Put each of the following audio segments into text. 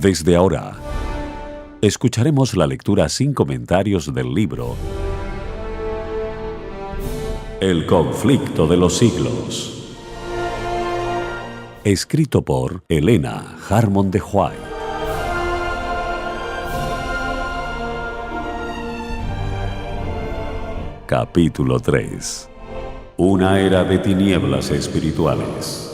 Desde ahora, escucharemos la lectura sin comentarios del libro El conflicto de los siglos, escrito por Helena Harmon de White. Capítulo 3. Una era de tinieblas espirituales.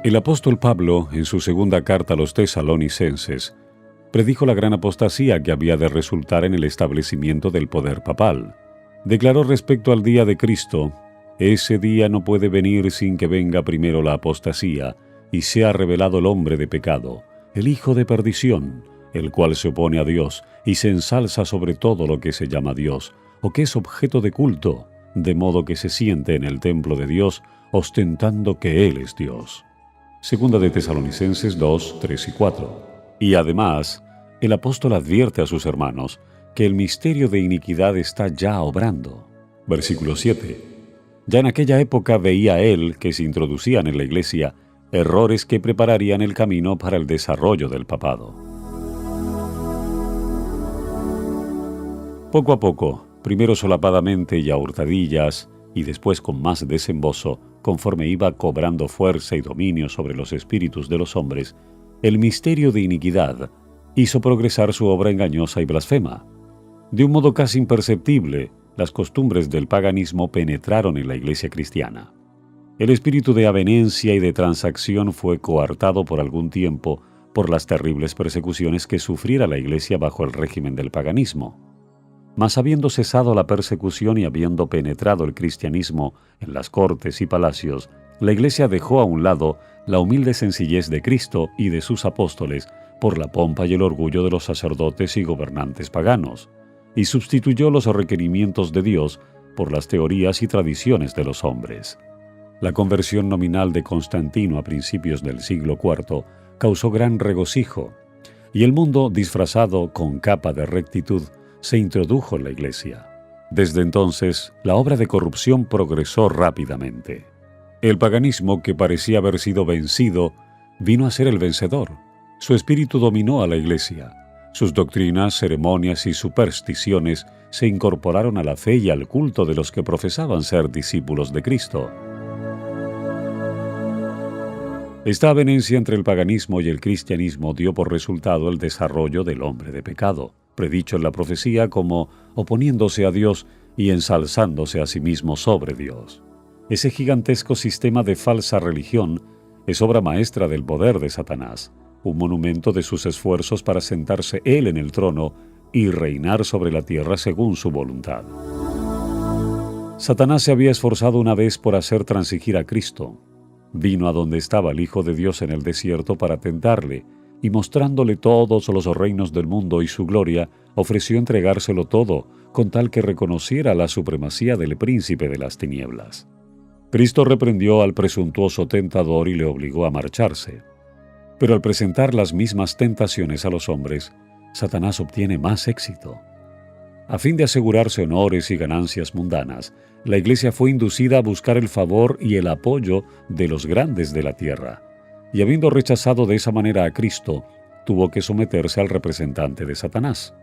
El apóstol Pablo, en su segunda carta a los tesalonicenses, predijo la gran apostasía que había de resultar en el establecimiento del poder papal. Declaró respecto al día de Cristo: «Ese día no puede venir sin que venga primero la apostasía, y sea revelado el hombre de pecado, el hijo de perdición, el cual se opone a Dios y se ensalza sobre todo lo que se llama Dios, o que es objeto de culto, de modo que se siente en el templo de Dios, ostentando que Él es Dios». Segunda de Tesalonicenses 2, 3 y 4. Y además, el apóstol advierte a sus hermanos que el misterio de iniquidad está ya obrando. Versículo 7. Ya en aquella época veía él que se introducían en la iglesia errores que prepararían el camino para el desarrollo del papado. Poco a poco, primero solapadamente y a hurtadillas, y después con más desembozo, conforme iba cobrando fuerza y dominio sobre los espíritus de los hombres, el misterio de iniquidad hizo progresar su obra engañosa y blasfema. De un modo casi imperceptible, las costumbres del paganismo penetraron en la iglesia cristiana. El espíritu de avenencia y de transacción fue coartado por algún tiempo por las terribles persecuciones que sufriera la iglesia bajo el régimen del paganismo. Mas habiendo cesado la persecución y habiendo penetrado el cristianismo en las cortes y palacios, la Iglesia dejó a un lado la humilde sencillez de Cristo y de sus apóstoles por la pompa y el orgullo de los sacerdotes y gobernantes paganos, y sustituyó los requerimientos de Dios por las teorías y tradiciones de los hombres. La conversión nominal de Constantino a principios del siglo IV causó gran regocijo, y el mundo, disfrazado con capa de rectitud, se introdujo en la Iglesia. Desde entonces, la obra de corrupción progresó rápidamente. El paganismo, que parecía haber sido vencido, vino a ser el vencedor. Su espíritu dominó a la Iglesia. Sus doctrinas, ceremonias y supersticiones se incorporaron a la fe y al culto de los que profesaban ser discípulos de Cristo. Esta avenencia entre el paganismo y el cristianismo dio por resultado el desarrollo del hombre de pecado, predicho en la profecía como oponiéndose a Dios y ensalzándose a sí mismo sobre Dios. Ese gigantesco sistema de falsa religión es obra maestra del poder de Satanás, un monumento de sus esfuerzos para sentarse él en el trono y reinar sobre la tierra según su voluntad. Satanás se había esforzado una vez por hacer transigir a Cristo. Vino a donde estaba el Hijo de Dios en el desierto para tentarle, y mostrándole todos los reinos del mundo y su gloria, ofreció entregárselo todo, con tal que reconociera la supremacía del príncipe de las tinieblas. Cristo reprendió al presuntuoso tentador y le obligó a marcharse. Pero al presentar las mismas tentaciones a los hombres, Satanás obtiene más éxito. A fin de asegurarse honores y ganancias mundanas, la Iglesia fue inducida a buscar el favor y el apoyo de los grandes de la tierra, y habiendo rechazado de esa manera a Cristo, tuvo que someterse al representante de Satanás,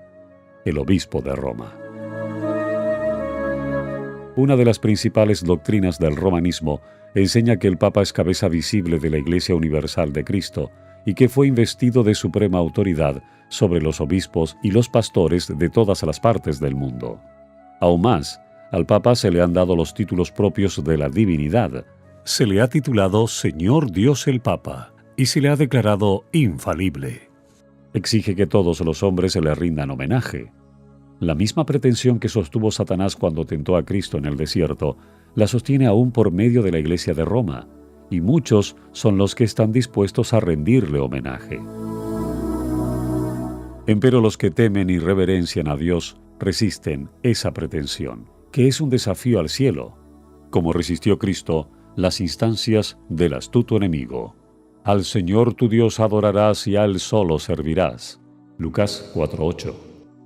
el obispo de Roma. Una de las principales doctrinas del romanismo enseña que el Papa es cabeza visible de la Iglesia Universal de Cristo y que fue investido de suprema autoridad sobre los obispos y los pastores de todas las partes del mundo. Aún más, al Papa se le han dado los títulos propios de la divinidad. Se le ha titulado Señor Dios el Papa y se le ha declarado infalible. Exige que todos los hombres se le rindan homenaje. La misma pretensión que sostuvo Satanás cuando tentó a Cristo en el desierto, la sostiene aún por medio de la Iglesia de Roma, y muchos son los que están dispuestos a rendirle homenaje. Empero los que temen y reverencian a Dios resisten esa pretensión, que es un desafío al cielo, como resistió Cristo las instancias del astuto enemigo. Al Señor tu Dios adorarás y a Él solo servirás. Lucas 4:8.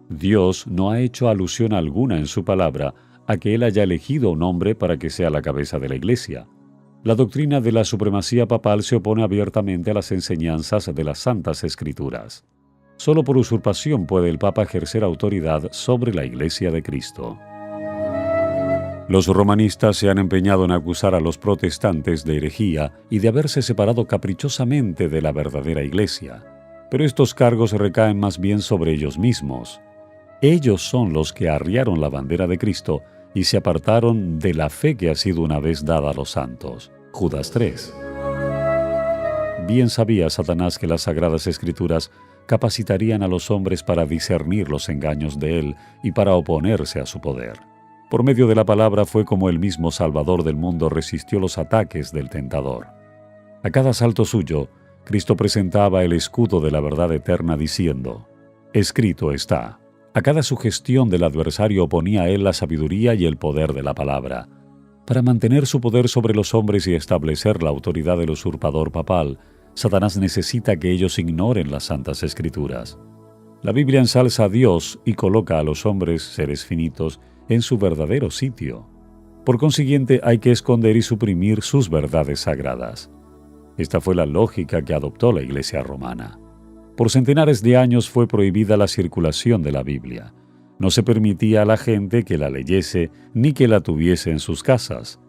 Dios no ha hecho alusión alguna en su palabra a que Él haya elegido un hombre para que sea la cabeza de la Iglesia. La doctrina de la supremacía papal se opone abiertamente a las enseñanzas de las Santas Escrituras. Solo por usurpación puede el Papa ejercer autoridad sobre la Iglesia de Cristo. Los romanistas se han empeñado en acusar a los protestantes de herejía y de haberse separado caprichosamente de la verdadera Iglesia, pero estos cargos recaen más bien sobre ellos mismos. Ellos son los que arriaron la bandera de Cristo y se apartaron de la fe que ha sido una vez dada a los santos. Judas 3. Bien sabía Satanás que las Sagradas Escrituras capacitarían a los hombres para discernir los engaños de él y para oponerse a su poder. Por medio de la palabra fue como el mismo Salvador del mundo resistió los ataques del tentador. A cada asalto suyo, Cristo presentaba el escudo de la verdad eterna diciendo: «Escrito está». A cada sugestión del adversario oponía a él la sabiduría y el poder de la palabra. Para mantener su poder sobre los hombres y establecer la autoridad del usurpador papal, Satanás necesita que ellos ignoren las Santas Escrituras. La Biblia ensalza a Dios y coloca a los hombres, seres finitos, en su verdadero sitio. Por consiguiente, hay que esconder y suprimir sus verdades sagradas. Esta fue la lógica que adoptó la Iglesia romana. Por centenares de años fue prohibida la circulación de la Biblia. No se permitía a la gente que la leyese ni que la tuviese en sus casas.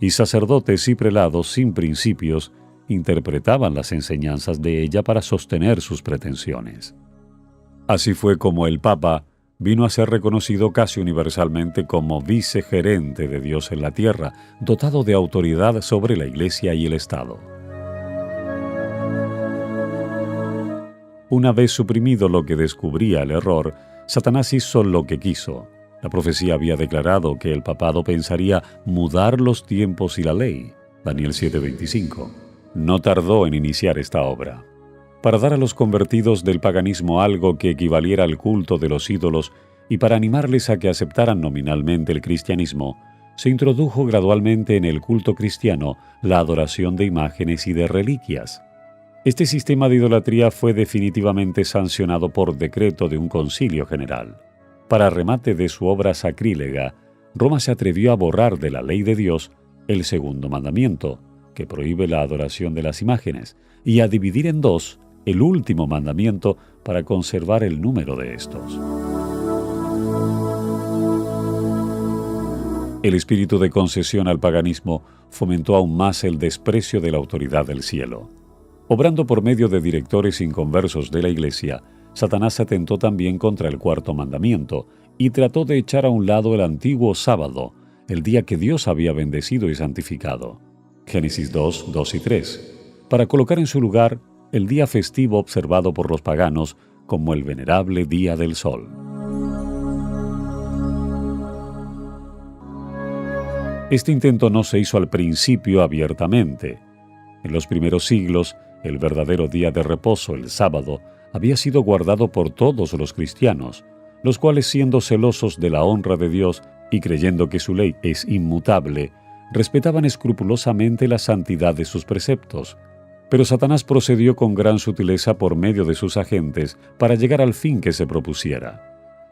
Y sacerdotes y prelados sin principios interpretaban las enseñanzas de ella para sostener sus pretensiones. Así fue como el Papa vino a ser reconocido casi universalmente como vicegerente de Dios en la tierra, dotado de autoridad sobre la Iglesia y el Estado. Una vez suprimido lo que descubría el error, Satanás hizo lo que quiso. La profecía había declarado que el papado pensaría mudar los tiempos y la ley. Daniel 7:25. No tardó en iniciar esta obra. Para dar a los convertidos del paganismo algo que equivaliera al culto de los ídolos y para animarles a que aceptaran nominalmente el cristianismo, se introdujo gradualmente en el culto cristiano la adoración de imágenes y de reliquias. Este sistema de idolatría fue definitivamente sancionado por decreto de un concilio general. Para remate de su obra sacrílega, Roma se atrevió a borrar de la ley de Dios el segundo mandamiento, que prohíbe la adoración de las imágenes, y a dividir en dos el último mandamiento para conservar el número de estos. El espíritu de concesión al paganismo fomentó aún más el desprecio de la autoridad del cielo. Obrando por medio de directores inconversos de la Iglesia, Satanás atentó también contra el cuarto mandamiento y trató de echar a un lado el antiguo sábado, el día que Dios había bendecido y santificado. Génesis 2, 2 y 3, para colocar en su lugar el día festivo observado por los paganos como el venerable Día del Sol. Este intento no se hizo al principio abiertamente. En los primeros siglos, el verdadero día de reposo, el sábado, había sido guardado por todos los cristianos, los cuales, siendo celosos de la honra de Dios y creyendo que su ley es inmutable, respetaban escrupulosamente la santidad de sus preceptos. Pero Satanás procedió con gran sutileza por medio de sus agentes para llegar al fin que se propusiera.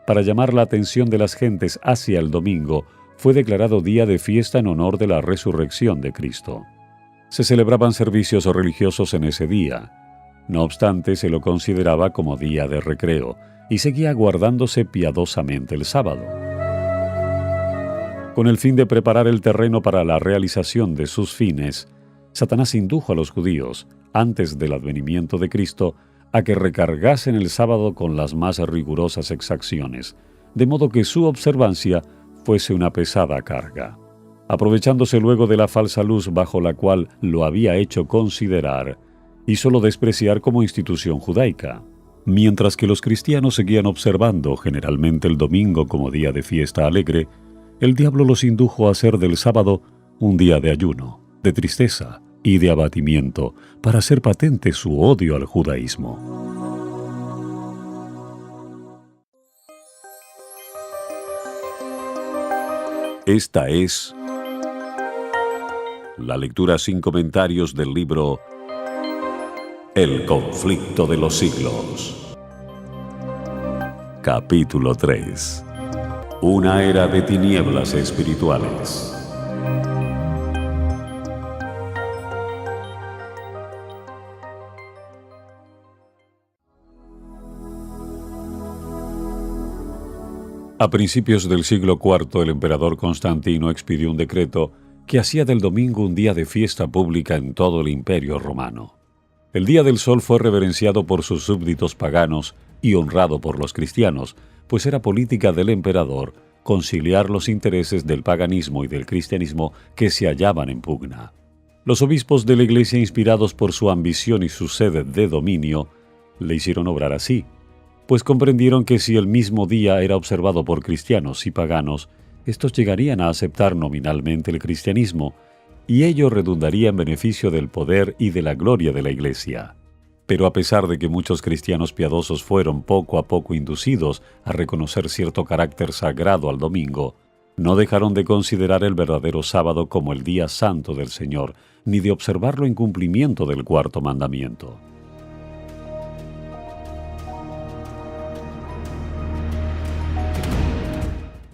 Para llamar la atención de las gentes hacia el domingo, fue declarado día de fiesta en honor de la resurrección de Cristo. Se celebraban servicios religiosos en ese día. No obstante, se lo consideraba como día de recreo y seguía guardándose piadosamente el sábado. Con el fin de preparar el terreno para la realización de sus fines, Satanás indujo a los judíos, antes del advenimiento de Cristo, a que recargasen el sábado con las más rigurosas exacciones, de modo que su observancia fuese una pesada carga. Aprovechándose luego de la falsa luz bajo la cual lo había hecho considerar, hízolo despreciar como institución judaica. Mientras que los cristianos seguían observando generalmente el domingo como día de fiesta alegre, el diablo los indujo a hacer del sábado un día de ayuno, de tristeza y de abatimiento, para hacer patente su odio al judaísmo. Esta es la lectura sin comentarios del libro El conflicto de los siglos. Capítulo 3. Una era de tinieblas espirituales. A principios del siglo IV, el emperador Constantino expidió un decreto que hacía del domingo un día de fiesta pública en todo el Imperio Romano. El Día del Sol fue reverenciado por sus súbditos paganos y honrado por los cristianos, pues era política del emperador conciliar los intereses del paganismo y del cristianismo que se hallaban en pugna. Los obispos de la Iglesia, inspirados por su ambición y su sed de dominio, le hicieron obrar así, pues comprendieron que si el mismo día era observado por cristianos y paganos, estos llegarían a aceptar nominalmente el cristianismo, y ello redundaría en beneficio del poder y de la gloria de la Iglesia. Pero a pesar de que muchos cristianos piadosos fueron poco a poco inducidos a reconocer cierto carácter sagrado al domingo, no dejaron de considerar el verdadero sábado como el día santo del Señor, ni de observarlo en cumplimiento del cuarto mandamiento.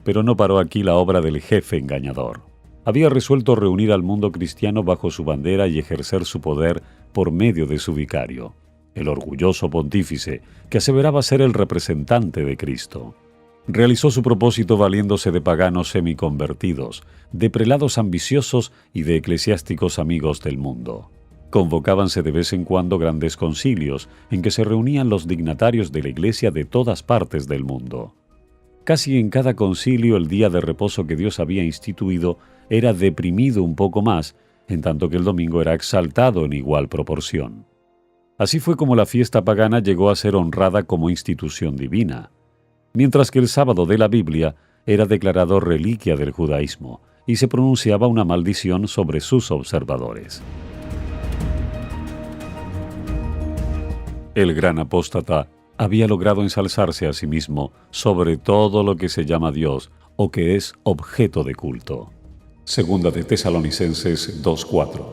Pero no paró aquí la obra del jefe engañador. Había resuelto reunir al mundo cristiano bajo su bandera y ejercer su poder por medio de su vicario, el orgulloso pontífice que aseveraba ser el representante de Cristo. Realizó su propósito valiéndose de paganos semiconvertidos, de prelados ambiciosos y de eclesiásticos amigos del mundo. Convocábanse de vez en cuando grandes concilios en que se reunían los dignatarios de la Iglesia de todas partes del mundo. Casi en cada concilio el día de reposo que Dios había instituido era deprimido un poco más, en tanto que el domingo era exaltado en igual proporción. Así fue como la fiesta pagana llegó a ser honrada como institución divina, mientras que el sábado de la Biblia era declarado reliquia del judaísmo y se pronunciaba una maldición sobre sus observadores. El gran apóstata había logrado ensalzarse a sí mismo sobre todo lo que se llama Dios o que es objeto de culto. Segunda de Tesalonicenses 2:4.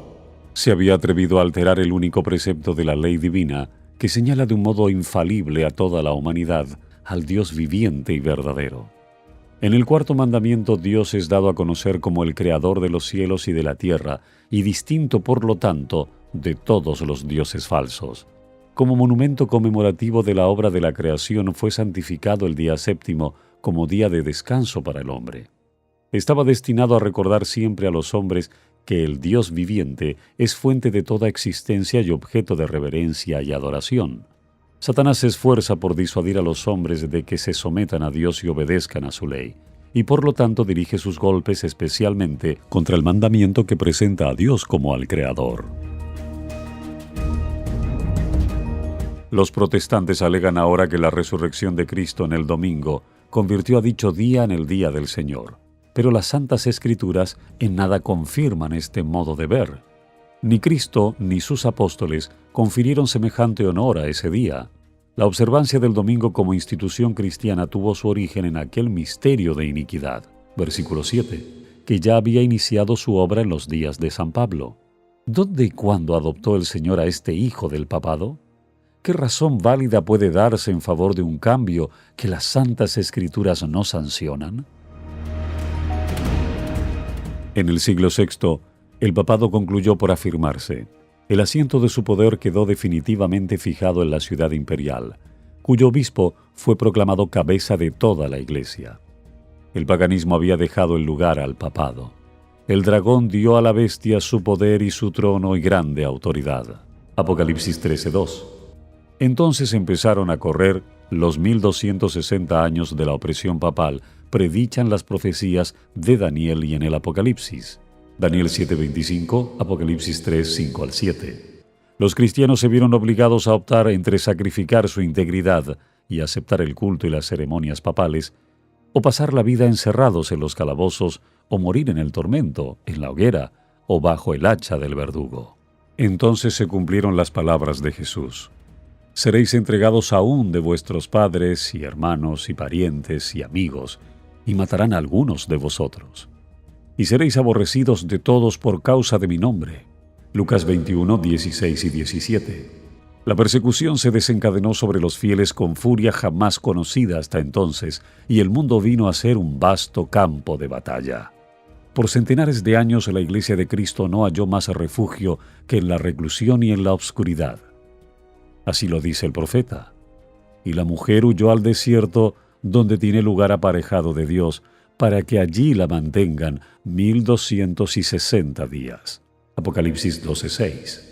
Se había atrevido a alterar el único precepto de la ley divina que señala de un modo infalible a toda la humanidad al Dios viviente y verdadero. En el cuarto mandamiento, Dios es dado a conocer como el creador de los cielos y de la tierra y distinto, por lo tanto, de todos los dioses falsos. Como monumento conmemorativo de la obra de la creación fue santificado el día séptimo como día de descanso para el hombre. Estaba destinado a recordar siempre a los hombres que el Dios viviente es fuente de toda existencia y objeto de reverencia y adoración. Satanás se esfuerza por disuadir a los hombres de que se sometan a Dios y obedezcan a su ley, y por lo tanto dirige sus golpes especialmente contra el mandamiento que presenta a Dios como al Creador. Los protestantes alegan ahora que la resurrección de Cristo en el domingo convirtió a dicho día en el día del Señor. Pero las Santas Escrituras en nada confirman este modo de ver. Ni Cristo ni sus apóstoles confirieron semejante honor a ese día. La observancia del domingo como institución cristiana tuvo su origen en aquel misterio de iniquidad, versículo 7, que ya había iniciado su obra en los días de San Pablo. ¿Dónde y cuándo adoptó el Señor a este hijo del papado? ¿Qué razón válida puede darse en favor de un cambio que las Santas Escrituras no sancionan? En el siglo VI, el papado concluyó por afirmarse. El asiento de su poder quedó definitivamente fijado en la ciudad imperial, cuyo obispo fue proclamado cabeza de toda la Iglesia. El paganismo había dejado el lugar al papado. El dragón dio a la bestia su poder y su trono y grande autoridad. Apocalipsis 13:2. Entonces empezaron a correr los 1260 años de la opresión papal, predichan las profecías de Daniel y en el Apocalipsis. Daniel 7:25, Apocalipsis 3:5 al 7. Los cristianos se vieron obligados a optar entre sacrificar su integridad y aceptar el culto y las ceremonias papales, o pasar la vida encerrados en los calabozos, o morir en el tormento, en la hoguera, o bajo el hacha del verdugo. Entonces se cumplieron las palabras de Jesús. Seréis entregados aún de vuestros padres y hermanos y parientes y amigos, y matarán a algunos de vosotros. Y seréis aborrecidos de todos por causa de mi nombre. Lucas 21, 16 y 17. La persecución se desencadenó sobre los fieles con furia jamás conocida hasta entonces, y el mundo vino a ser un vasto campo de batalla. Por centenares de años la Iglesia de Cristo no halló más refugio que en la reclusión y en la obscuridad. Así lo dice el profeta. Y la mujer huyó al desierto, donde tiene lugar aparejado de Dios, para que allí la mantengan 1260 días. Apocalipsis 12:6.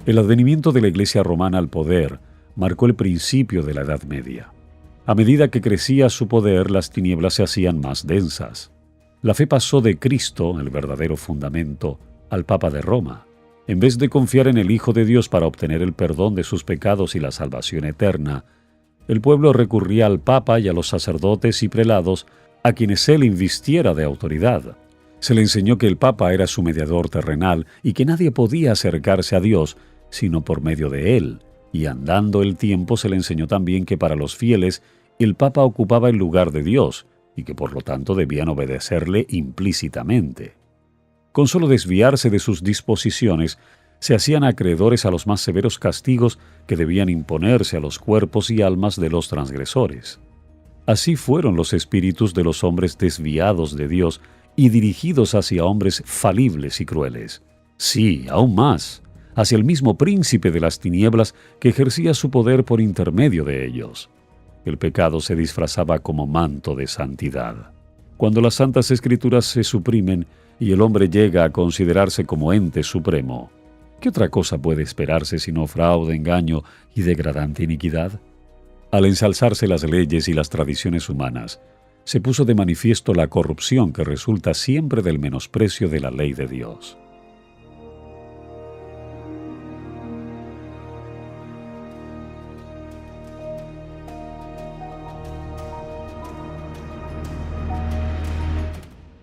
El advenimiento de la Iglesia romana al poder marcó el principio de la Edad Media. A medida que crecía su poder, las tinieblas se hacían más densas. La fe pasó de Cristo, el verdadero fundamento, al Papa de Roma. En vez de confiar en el Hijo de Dios para obtener el perdón de sus pecados y la salvación eterna, el pueblo recurría al Papa y a los sacerdotes y prelados a quienes él invistiera de autoridad. Se le enseñó que el Papa era su mediador terrenal y que nadie podía acercarse a Dios sino por medio de él, y andando el tiempo se le enseñó también que para los fieles el Papa ocupaba el lugar de Dios y que por lo tanto debían obedecerle implícitamente. Con solo desviarse de sus disposiciones, se hacían acreedores a los más severos castigos que debían imponerse a los cuerpos y almas de los transgresores. Así fueron los espíritus de los hombres desviados de Dios y dirigidos hacia hombres falibles y crueles. Sí, aún más, hacia el mismo príncipe de las tinieblas que ejercía su poder por intermedio de ellos. El pecado se disfrazaba como manto de santidad. Cuando las santas escrituras se suprimen y el hombre llega a considerarse como ente supremo, ¿qué otra cosa puede esperarse sino fraude, engaño y degradante iniquidad? Al ensalzarse las leyes y las tradiciones humanas, se puso de manifiesto la corrupción que resulta siempre del menosprecio de la ley de Dios.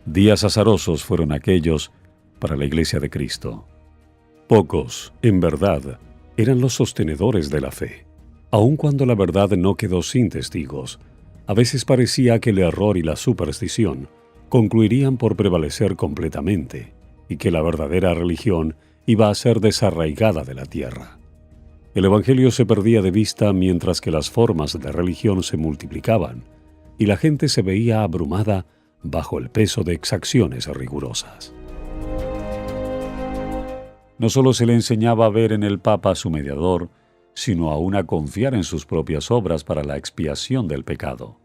Días azarosos fueron aquellos para la Iglesia de Cristo. Pocos, en verdad, eran los sostenedores de la fe. Aun cuando la verdad no quedó sin testigos, a veces parecía que el error y la superstición concluirían por prevalecer completamente y que la verdadera religión iba a ser desarraigada de la tierra. El Evangelio se perdía de vista mientras que las formas de religión se multiplicaban y la gente se veía abrumada bajo el peso de exacciones rigurosas. No solo se le enseñaba a ver en el Papa a su mediador, sino aún a confiar en sus propias obras para la expiación del pecado.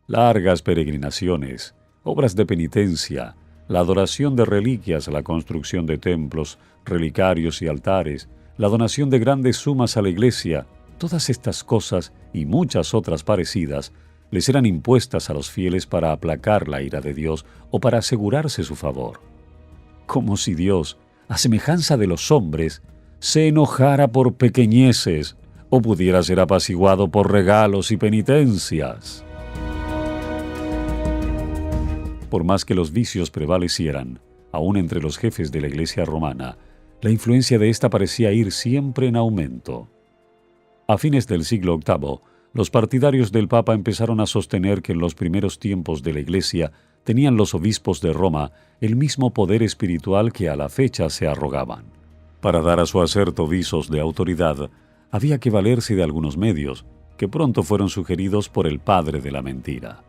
Largas peregrinaciones, obras de penitencia, la adoración de reliquias, la construcción de templos, relicarios y altares, la donación de grandes sumas a la Iglesia, todas estas cosas y muchas otras parecidas les eran impuestas a los fieles para aplacar la ira de Dios o para asegurarse su favor. Como si Dios, a semejanza de los hombres, se enojara por pequeñeces o pudiera ser apaciguado por regalos y penitencias. Por más que los vicios prevalecieran, aún entre los jefes de la Iglesia romana, la influencia de ésta parecía ir siempre en aumento. A fines del siglo VIII, los partidarios del Papa empezaron a sostener que en los primeros tiempos de la Iglesia tenían los obispos de Roma el mismo poder espiritual que a la fecha se arrogaban. Para dar a su aserto visos de autoridad, había que valerse de algunos medios, que pronto fueron sugeridos por el padre de la mentira.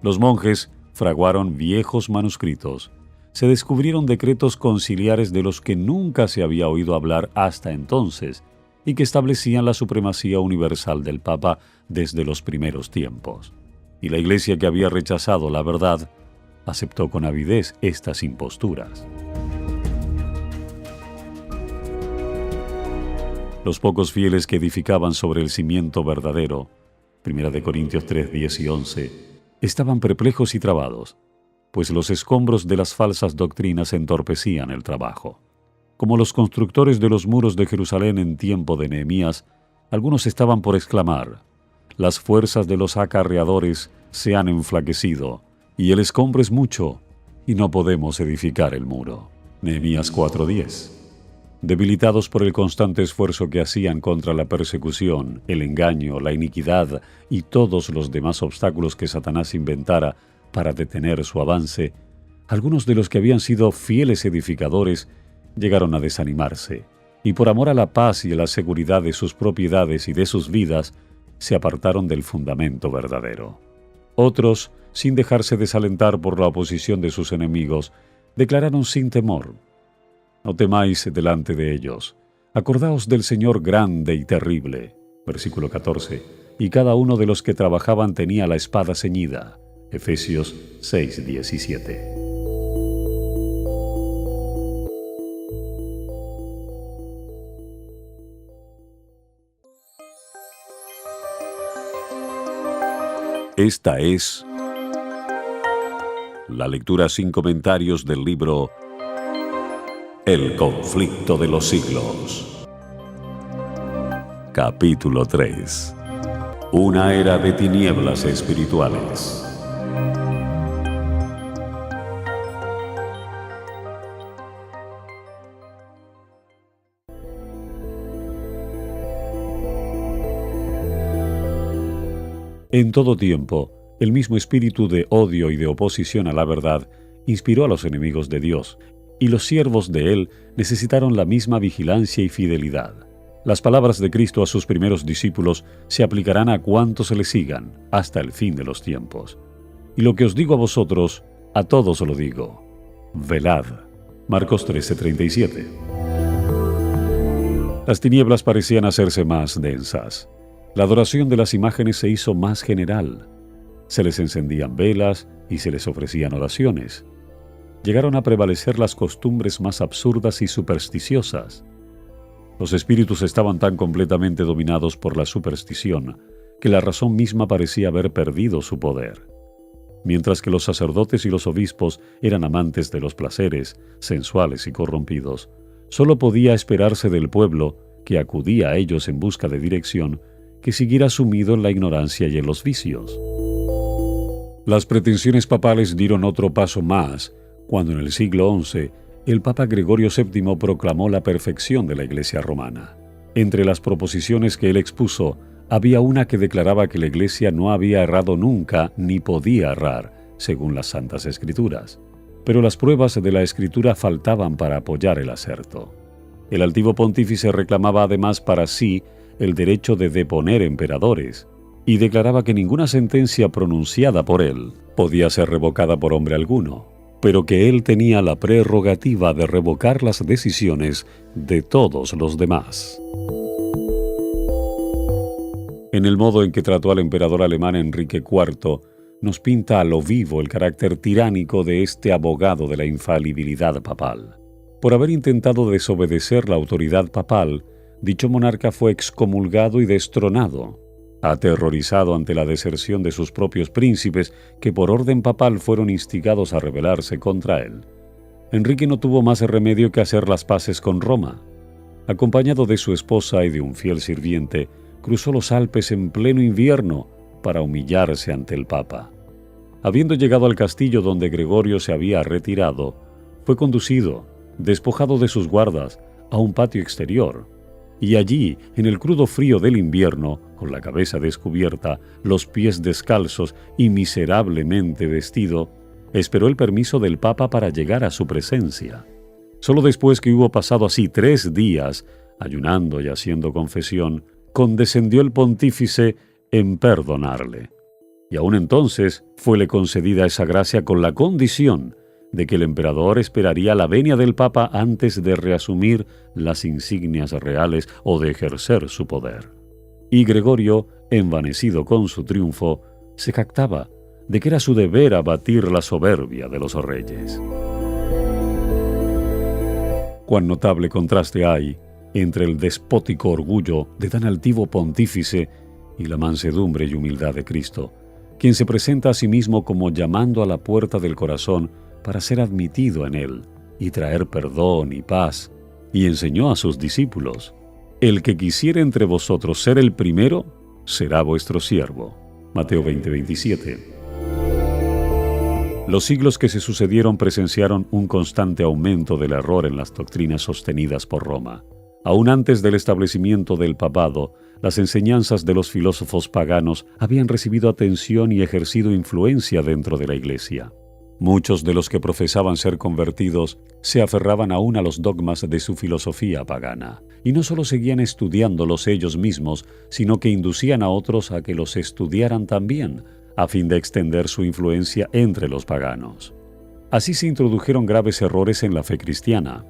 Los monjes fraguaron viejos manuscritos. Se descubrieron decretos conciliares de los que nunca se había oído hablar hasta entonces, y que establecían la supremacía universal del Papa desde los primeros tiempos. Y la Iglesia, que había rechazado la verdad, aceptó con avidez estas imposturas. Los pocos fieles que edificaban sobre el cimiento verdadero, 1 Corintios 3, 10 y 11, estaban perplejos y trabados, pues los escombros de las falsas doctrinas entorpecían el trabajo. Como los constructores de los muros de Jerusalén en tiempo de Nehemías, algunos estaban por exclamar: «Las fuerzas de los acarreadores se han enflaquecido, y el escombro es mucho, y no podemos edificar el muro». Nehemías 4:10. Debilitados por el constante esfuerzo que hacían contra la persecución, el engaño, la iniquidad y todos los demás obstáculos que Satanás inventara para detener su avance, Algunos de los que habían sido fieles edificadores llegaron a desanimarse, y por amor a la paz y a la seguridad de sus propiedades y de sus vidas, se apartaron del fundamento verdadero. Otros, sin dejarse desalentar por la oposición de sus enemigos, declararon sin temor: «No temáis delante de ellos. Acordaos del Señor grande y terrible». Versículo 14. Y cada uno de los que trabajaban tenía la espada ceñida. Efesios 6:17. Esta es la lectura sin comentarios del libro El conflicto de los siglos. Capítulo 3. Una era de tinieblas espirituales. En todo tiempo, el mismo espíritu de odio y de oposición a la verdad inspiró a los enemigos de Dios, y los siervos de Él necesitaron la misma vigilancia y fidelidad. Las palabras de Cristo a sus primeros discípulos se aplicarán a cuantos le sigan hasta el fin de los tiempos. Y lo que os digo a vosotros, a todos lo digo: velad. Marcos 13:37. Las tinieblas parecían hacerse más densas. La adoración de las imágenes se hizo más general. Se les encendían velas y se les ofrecían oraciones. Llegaron a prevalecer las costumbres más absurdas y supersticiosas. Los espíritus estaban tan completamente dominados por la superstición que la razón misma parecía haber perdido su poder. Mientras que los sacerdotes y los obispos eran amantes de los placeres, sensuales y corrompidos, solo podía esperarse del pueblo, que acudía a ellos en busca de dirección, que siguiera sumido en la ignorancia y en los vicios. Las pretensiones papales dieron otro paso más, cuando en el siglo XI el Papa Gregorio VII proclamó la perfección de la Iglesia romana. Entre las proposiciones que él expuso, había una que declaraba que la Iglesia no había errado nunca ni podía errar, según las Santas Escrituras. Pero las pruebas de la Escritura faltaban para apoyar el aserto. El altivo pontífice reclamaba además para sí el derecho de deponer emperadores, y declaraba que ninguna sentencia pronunciada por él podía ser revocada por hombre alguno, pero que él tenía la prerrogativa de revocar las decisiones de todos los demás. En el modo en que trató al emperador alemán Enrique IV, nos pinta a lo vivo el carácter tiránico de este abogado de la infalibilidad papal. Por haber intentado desobedecer la autoridad papal, dicho monarca fue excomulgado y destronado. Aterrorizado ante la deserción de sus propios príncipes, que por orden papal fueron instigados a rebelarse contra él, Enrique no tuvo más remedio que hacer las paces con Roma. Acompañado de su esposa y de un fiel sirviente, cruzó los Alpes en pleno invierno para humillarse ante el Papa. Habiendo llegado al castillo donde Gregorio se había retirado, fue conducido, despojado de sus guardas, a un patio exterior, y allí, en el crudo frío del invierno, con la cabeza descubierta, los pies descalzos y miserablemente vestido, esperó el permiso del Papa para llegar a su presencia. Solo después que hubo pasado así 3 días, ayunando y haciendo confesión, condescendió el pontífice en perdonarle. Y aún entonces fuele concedida esa gracia con la condición de que el emperador esperaría la venia del Papa antes de reasumir las insignias reales o de ejercer su poder. Y Gregorio, envanecido con su triunfo, se jactaba de que era su deber abatir la soberbia de los reyes. Cuán notable contraste hay entre el despótico orgullo de tan altivo pontífice y la mansedumbre y humildad de Cristo, quien se presenta a sí mismo como llamando a la puerta del corazón para ser admitido en él y traer perdón y paz, y enseñó a sus discípulos: el que quisiere entre vosotros ser el primero, será vuestro siervo. Mateo 20:27. Los siglos que se sucedieron presenciaron un constante aumento del error en las doctrinas sostenidas por Roma. Aún antes del establecimiento del papado, las enseñanzas de los filósofos paganos habían recibido atención y ejercido influencia dentro de la Iglesia. Muchos de los que profesaban ser convertidos se aferraban aún a los dogmas de su filosofía pagana, y no solo seguían estudiándolos ellos mismos, sino que inducían a otros a que los estudiaran también, a fin de extender su influencia entre los paganos. Así se introdujeron graves errores en la fe cristiana.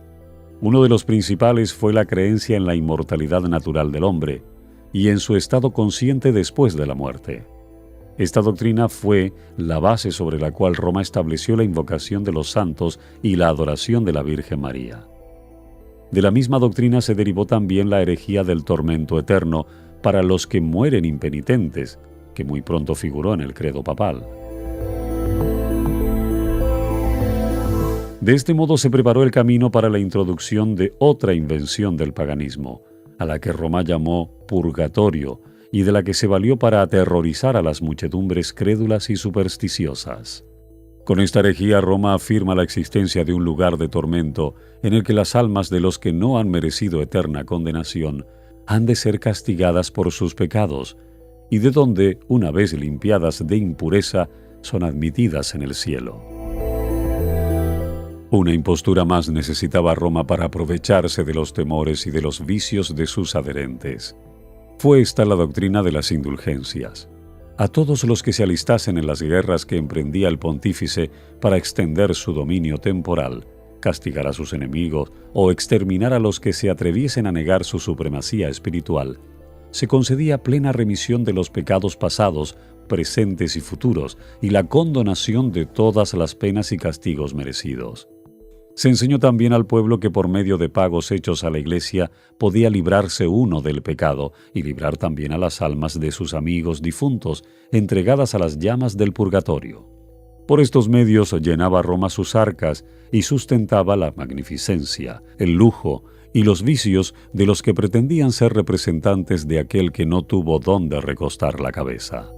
Uno de los principales fue la creencia en la inmortalidad natural del hombre y en su estado consciente después de la muerte. Esta doctrina fue la base sobre la cual Roma estableció la invocación de los santos y la adoración de la Virgen María. De la misma doctrina se derivó también la herejía del tormento eterno para los que mueren impenitentes, que muy pronto figuró en el credo papal. De este modo se preparó el camino para la introducción de otra invención del paganismo, a la que Roma llamó purgatorio, y de la que se valió para aterrorizar a las muchedumbres crédulas y supersticiosas. Con esta herejía, Roma afirma la existencia de un lugar de tormento en el que las almas de los que no han merecido eterna condenación han de ser castigadas por sus pecados, y de donde, una vez limpiadas de impureza, son admitidas en el cielo. Una impostura más necesitaba Roma para aprovecharse de los temores y de los vicios de sus adherentes. Fue esta la doctrina de las indulgencias. A todos los que se alistasen en las guerras que emprendía el pontífice para extender su dominio temporal, castigar a sus enemigos o exterminar a los que se atreviesen a negar su supremacía espiritual, se concedía plena remisión de los pecados pasados, presentes y futuros, y la condonación de todas las penas y castigos merecidos. Se enseñó también al pueblo que por medio de pagos hechos a la Iglesia podía librarse uno del pecado y librar también a las almas de sus amigos difuntos, entregadas a las llamas del purgatorio. Por estos medios llenaba Roma sus arcas y sustentaba la magnificencia, el lujo y los vicios de los que pretendían ser representantes de aquel que no tuvo dónde recostar la cabeza.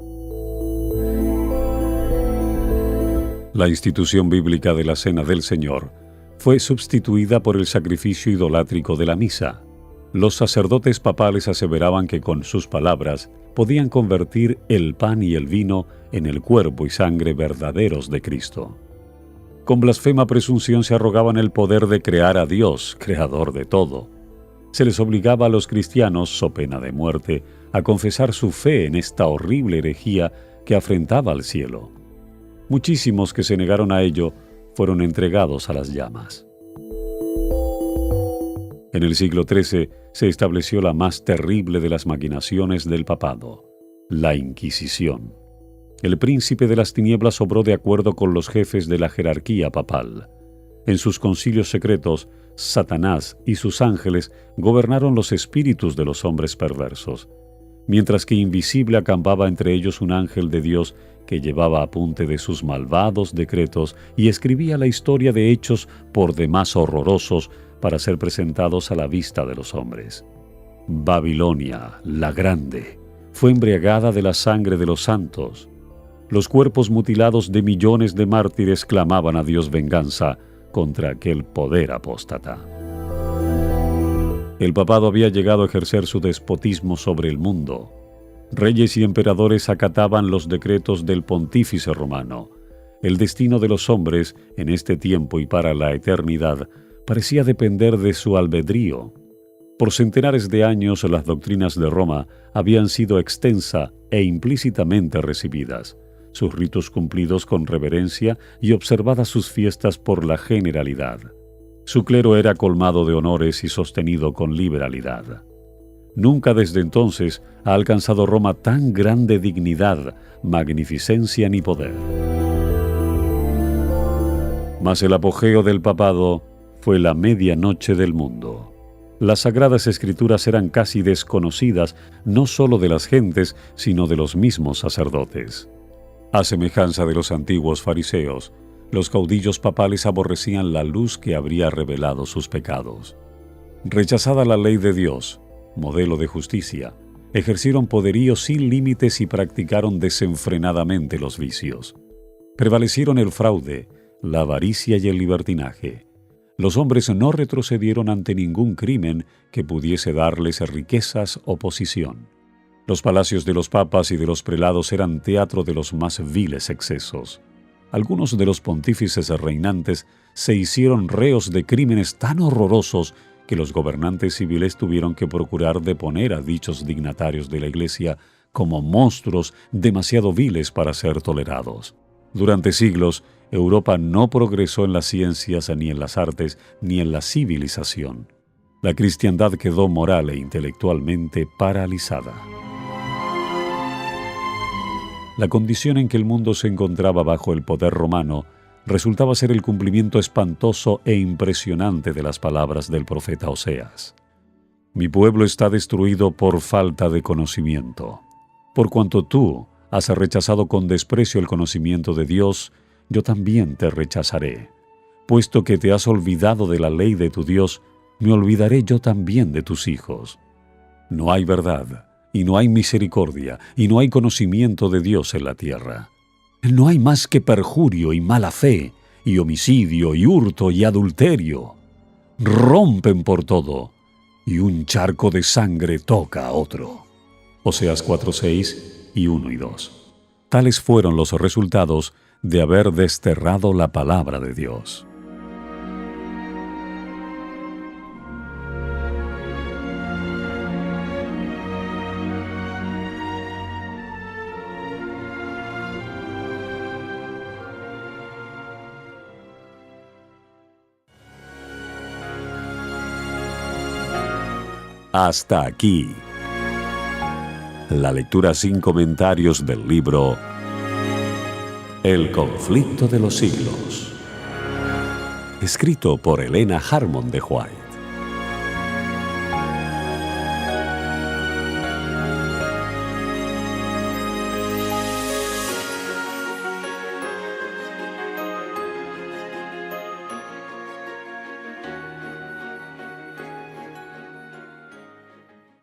La institución bíblica de la Cena del Señor fue sustituida por el sacrificio idolátrico de la misa. Los sacerdotes papales aseveraban que con sus palabras podían convertir el pan y el vino en el cuerpo y sangre verdaderos de Cristo. Con blasfema presunción se arrogaban el poder de crear a Dios, creador de todo. Se les obligaba a los cristianos, so pena de muerte, a confesar su fe en esta horrible herejía que afrentaba al cielo. Muchísimos que se negaron a ello fueron entregados a las llamas. En el siglo XIII se estableció la más terrible de las maquinaciones del papado, la Inquisición. El príncipe de las tinieblas obró de acuerdo con los jefes de la jerarquía papal. En sus concilios secretos, Satanás y sus ángeles gobernaron los espíritus de los hombres perversos, mientras que invisible acampaba entre ellos un ángel de Dios que llevaba apunte de sus malvados decretos y escribía la historia de hechos por demás horrorosos para ser presentados a la vista de los hombres. Babilonia, la grande, fue embriagada de la sangre de los santos. Los cuerpos mutilados de millones de mártires clamaban a Dios venganza contra aquel poder apóstata. El papado había llegado a ejercer su despotismo sobre el mundo. Reyes y emperadores acataban los decretos del pontífice romano. El destino de los hombres, en este tiempo y para la eternidad, parecía depender de su albedrío. Por centenares de años las doctrinas de Roma habían sido extensa e implícitamente recibidas, sus ritos cumplidos con reverencia y observadas sus fiestas por la generalidad. Su clero era colmado de honores y sostenido con liberalidad. Nunca desde entonces ha alcanzado Roma tan grande dignidad, magnificencia ni poder. Mas el apogeo del papado fue la medianoche del mundo. Las sagradas escrituras eran casi desconocidas no solo de las gentes, sino de los mismos sacerdotes. A semejanza de los antiguos fariseos, los caudillos papales aborrecían la luz que habría revelado sus pecados. Rechazada la ley de Dios, modelo de justicia, ejercieron poderío sin límites y practicaron desenfrenadamente los vicios. Prevalecieron el fraude, la avaricia y el libertinaje. Los hombres no retrocedieron ante ningún crimen que pudiese darles riquezas o posición. Los palacios de los papas y de los prelados eran teatro de los más viles excesos. algunos de los pontífices reinantes se hicieron reos de crímenes tan horrorosos que los gobernantes civiles tuvieron que procurar deponer a dichos dignatarios de la Iglesia como monstruos demasiado viles para ser tolerados. Durante siglos, Europa no progresó en las ciencias, ni en las artes, ni en la civilización. La cristiandad quedó moral e intelectualmente paralizada. La condición en que el mundo se encontraba bajo el poder romano resultaba ser el cumplimiento espantoso e impresionante de las palabras del profeta Oseas. Mi pueblo está destruido por falta de conocimiento. Por cuanto tú has rechazado con desprecio el conocimiento de Dios, yo también te rechazaré. Puesto que te has olvidado de la ley de tu Dios, me olvidaré yo también de tus hijos. No hay verdad, y no hay misericordia, y no hay conocimiento de Dios en la tierra. No hay más que perjurio y mala fe, y homicidio, y hurto, y adulterio. Rompen por todo, y un charco de sangre toca a otro. Oseas 4:6 y 1 y 2. Tales fueron los resultados de haber desterrado la palabra de Dios. Hasta aquí la lectura sin comentarios del libro El conflicto de los siglos, escrito por Elena Harmon de White.